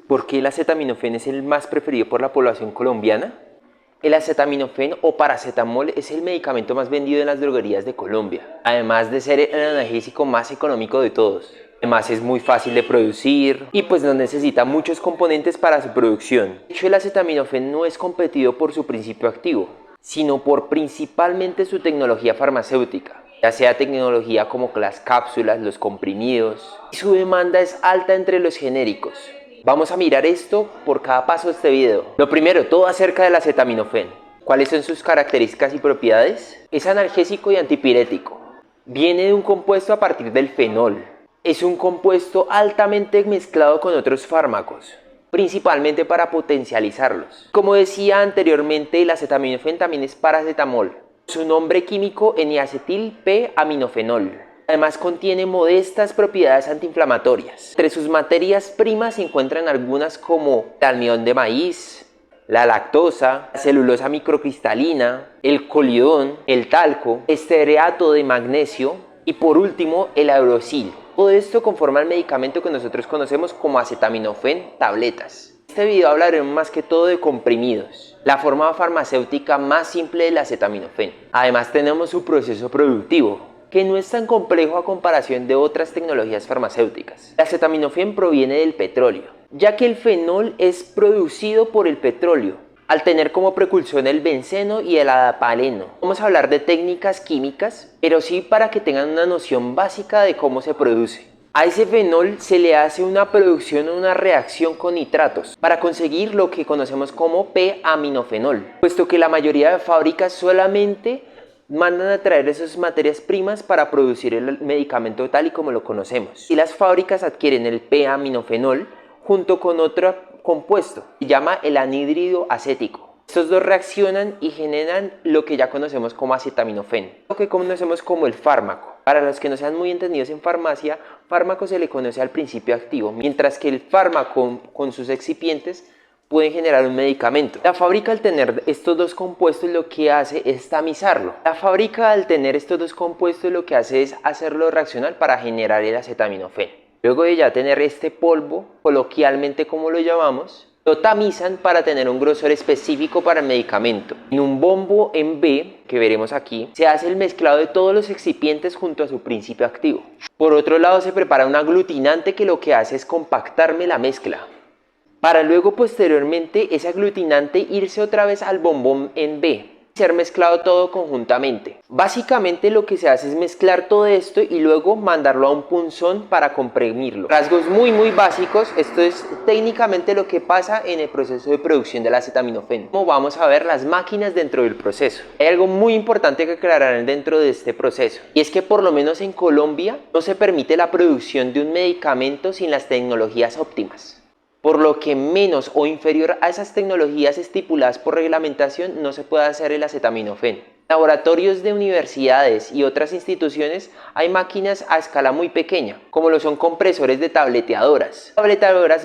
¿Por qué el acetaminofén es el más preferido por la población colombiana? El acetaminofén o paracetamol es el medicamento más vendido en las droguerías de Colombia, además de ser el analgésico más económico de todos. Además es muy fácil de producir y pues no necesita muchos componentes para su producción. De hecho, el acetaminofén no es competido por su principio activo, sino por principalmente su tecnología farmacéutica, ya sea tecnología como las cápsulas, los comprimidos, y su demanda es alta entre los genéricos. Vamos a mirar esto por cada paso de este video. Lo primero, todo acerca del acetaminofén. ¿Cuáles son sus características y propiedades? Es analgésico y antipirético. Viene de un compuesto a partir del fenol. Es un compuesto altamente mezclado con otros fármacos, principalmente para potencializarlos. Como decía anteriormente, el acetaminofén también es paracetamol. Su nombre químico N-acetil P-aminofenol. Además contiene modestas propiedades antiinflamatorias. Entre sus materias primas se encuentran algunas como el almidón de maíz, la lactosa, la celulosa microcristalina, el colidón, el talco, estearato de magnesio y por último el aurocil. Todo esto conforma el medicamento que nosotros conocemos como acetaminofén tabletas. En este video hablaremos más que todo de comprimidos, la forma farmacéutica más simple del acetaminofén. Además tenemos su proceso productivo, que no es tan complejo a comparación de otras tecnologías farmacéuticas. El acetaminofén proviene del petróleo, ya que el fenol es producido por el petróleo, al tener como precursor el benceno y el adapaleno. Vamos a hablar de técnicas químicas, pero sí para que tengan una noción básica de cómo se produce. A ese fenol se le hace una producción o una reacción con nitratos para conseguir lo que conocemos como P-aminofenol, puesto que la mayoría de fábricas solamente mandan a traer esas materias primas para producir el medicamento tal y como lo conocemos. Y las fábricas adquieren el P-aminofenol junto con otro compuesto, se llama el anhídrido acético. Estos dos reaccionan y generan lo que ya conocemos como acetaminofén, lo que conocemos como el fármaco. Para los que no sean muy entendidos en farmacia, fármaco se le conoce al principio activo, mientras que el fármaco con sus excipientes pueden generar un medicamento. La fábrica, al tener estos dos compuestos, lo que hace es tamizarlo. La fábrica, al tener estos dos compuestos, lo que hace es hacerlo reaccionar para generar el acetaminofén. Luego de ya tener este polvo, coloquialmente como lo llamamos, lo tamizan para tener un grosor específico para el medicamento. En un bombo en B, que veremos aquí, se hace el mezclado de todos los excipientes junto a su principio activo. Por otro lado, se prepara un aglutinante que lo que hace es compactarme la mezcla, para luego posteriormente ese aglutinante irse otra vez al bombón en B, ser mezclado todo conjuntamente. Básicamente lo que se hace es mezclar todo esto y luego mandarlo a un punzón para comprimirlo. Rasgos muy básicos, esto es técnicamente lo que pasa en el proceso de producción del acetaminofén. Como vamos a ver las máquinas dentro del proceso. Hay algo muy importante que aclarar dentro de este proceso, y es que por lo menos en Colombia no se permite la producción de un medicamento sin las tecnologías óptimas, por lo que menos o inferior a esas tecnologías estipuladas por reglamentación no se puede hacer el acetaminofén. En laboratorios de universidades y otras instituciones hay máquinas a escala muy pequeña, como lo son compresores de tableteadoras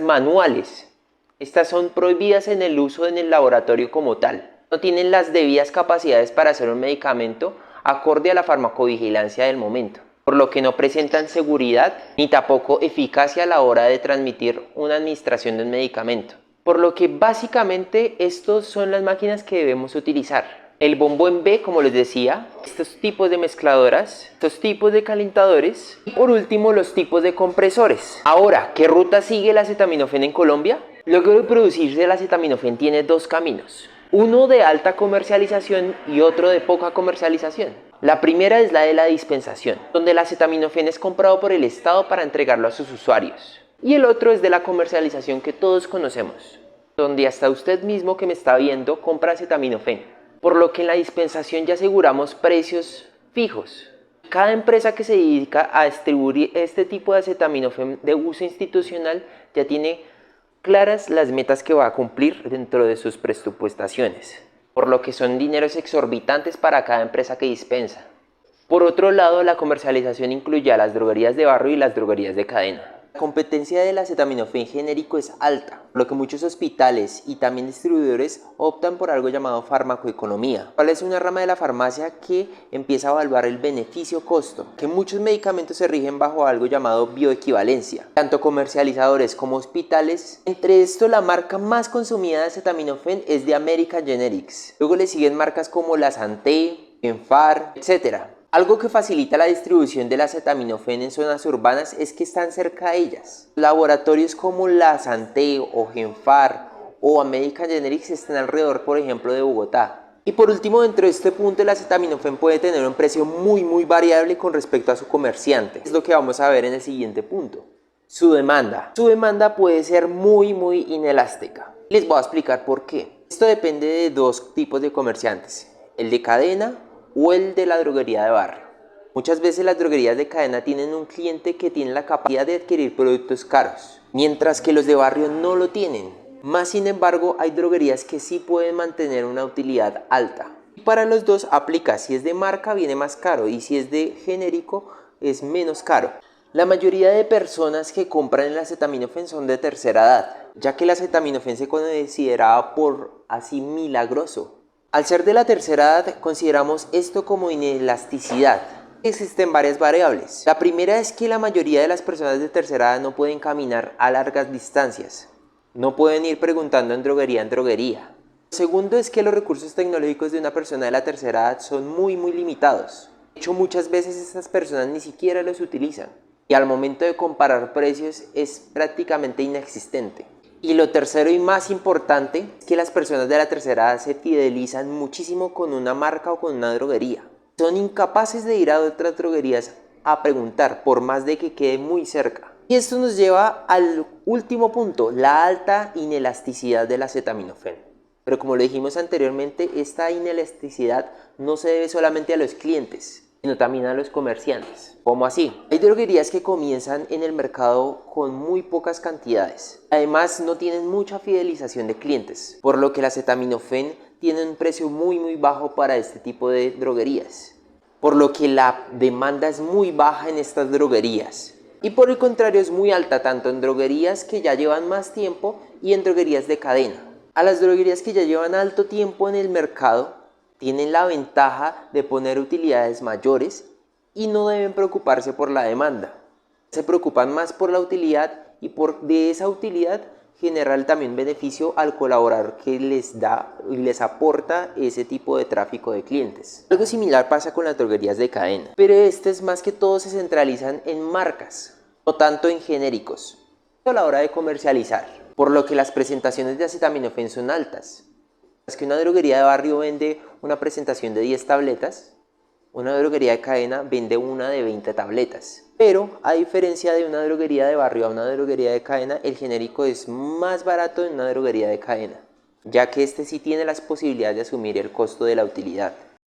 manuales. Estas son prohibidas en el uso en el laboratorio como tal. No tienen las debidas capacidades para hacer un medicamento acorde a la farmacovigilancia del momento, por lo que no presentan seguridad ni tampoco eficacia a la hora de transmitir una administración de un medicamento. Por lo que básicamente estos son las máquinas que debemos utilizar. El bombo en B, como les decía, estos tipos de mezcladoras, estos tipos de calentadores y por último los tipos de compresores. Ahora, ¿qué ruta sigue el acetaminofén en Colombia? Luego de producirse el acetaminofén tiene dos caminos. Uno de alta comercialización y otro de poca comercialización. La primera es la de la dispensación, donde el acetaminofén es comprado por el Estado para entregarlo a sus usuarios. Y el otro es de la comercialización que todos conocemos, donde hasta usted mismo que me está viendo compra acetaminofén. Por lo que en la dispensación ya aseguramos precios fijos. Cada empresa que se dedica a distribuir este tipo de acetaminofén de uso institucional ya tiene claras las metas que va a cumplir dentro de sus presupuestaciones, por lo que son dineros exorbitantes para cada empresa que dispensa. Por otro lado, la comercialización incluye a las droguerías de barrio y las droguerías de cadena. La competencia del acetaminofén genérico es alta, por lo que muchos hospitales y también distribuidores optan por algo llamado farmacoeconomía, cual es una rama de la farmacia que empieza a evaluar el beneficio-costo, que muchos medicamentos se rigen bajo algo llamado bioequivalencia, tanto comercializadores como hospitales. Entre esto, la marca más consumida de acetaminofén es de American Generics. Luego le siguen marcas como la Santé, Enfar, etc. Algo que facilita la distribución del acetaminofén en zonas urbanas es que están cerca de ellas. Laboratorios como la Santé o Genfar o American Generics están alrededor, por ejemplo, de Bogotá. Y por último, dentro de este punto, el acetaminofén puede tener un precio muy variable con respecto a su comerciante. Es lo que vamos a ver en el siguiente punto. Su demanda. Su demanda puede ser muy inelástica. Les voy a explicar por qué. Esto depende de dos tipos de comerciantes, el de cadena o el de la droguería de barrio. Muchas veces las droguerías de cadena tienen un cliente que tiene la capacidad de adquirir productos caros, mientras que los de barrio no lo tienen. Más sin embargo, hay droguerías que sí pueden mantener una utilidad alta. Y para los dos aplica, si es de marca viene más caro y si es de genérico es menos caro. La mayoría de personas que compran el acetaminofén son de tercera edad, ya que el acetaminofén se consideraba por así milagroso. Al ser de la tercera edad, consideramos esto como inelasticidad. Existen varias variables. La primera es que la mayoría de las personas de tercera edad no pueden caminar a largas distancias. No pueden ir preguntando en droguería en droguería. Lo segundo es que los recursos tecnológicos de una persona de la tercera edad son muy limitados. De hecho, muchas veces estas personas ni siquiera los utilizan. Y al momento de comparar precios es prácticamente inexistente. Y lo tercero y más importante es que las personas de la tercera edad se fidelizan muchísimo con una marca o con una droguería. Son incapaces de ir a otras droguerías a preguntar, por más de que quede muy cerca. Y esto nos lleva al último punto, la alta inelasticidad del acetaminofén. Pero como lo dijimos anteriormente, esta inelasticidad no se debe solamente a los clientes, sino también a los comerciantes. ¿Cómo así? Hay droguerías que comienzan en el mercado con muy pocas cantidades. Además, no tienen mucha fidelización de clientes, por lo que el acetaminofén tiene un precio muy bajo para este tipo de droguerías. Por lo que la demanda es muy baja en estas droguerías. Y por el contrario es muy alta tanto en droguerías que ya llevan más tiempo y en droguerías de cadena. A las droguerías que ya llevan alto tiempo en el mercado tienen la ventaja de poner utilidades mayores y no deben preocuparse por la demanda. Se preocupan más por la utilidad y de esa utilidad generar también beneficio al colaborador que les da y les aporta ese tipo de tráfico de clientes. Algo similar pasa con las droguerías de cadena, pero más que todo se centralizan en marcas, no tanto en genéricos, a la hora de comercializar, por lo que las presentaciones de acetaminofén son altas. Es que una droguería de barrio vende una presentación de 10 tabletas, una droguería de cadena vende una de 20 tabletas. Pero a diferencia de una droguería de barrio a una droguería de cadena, el genérico es más barato en una droguería de cadena, ya que este sí tiene las posibilidades de asumir el costo de la utilidad.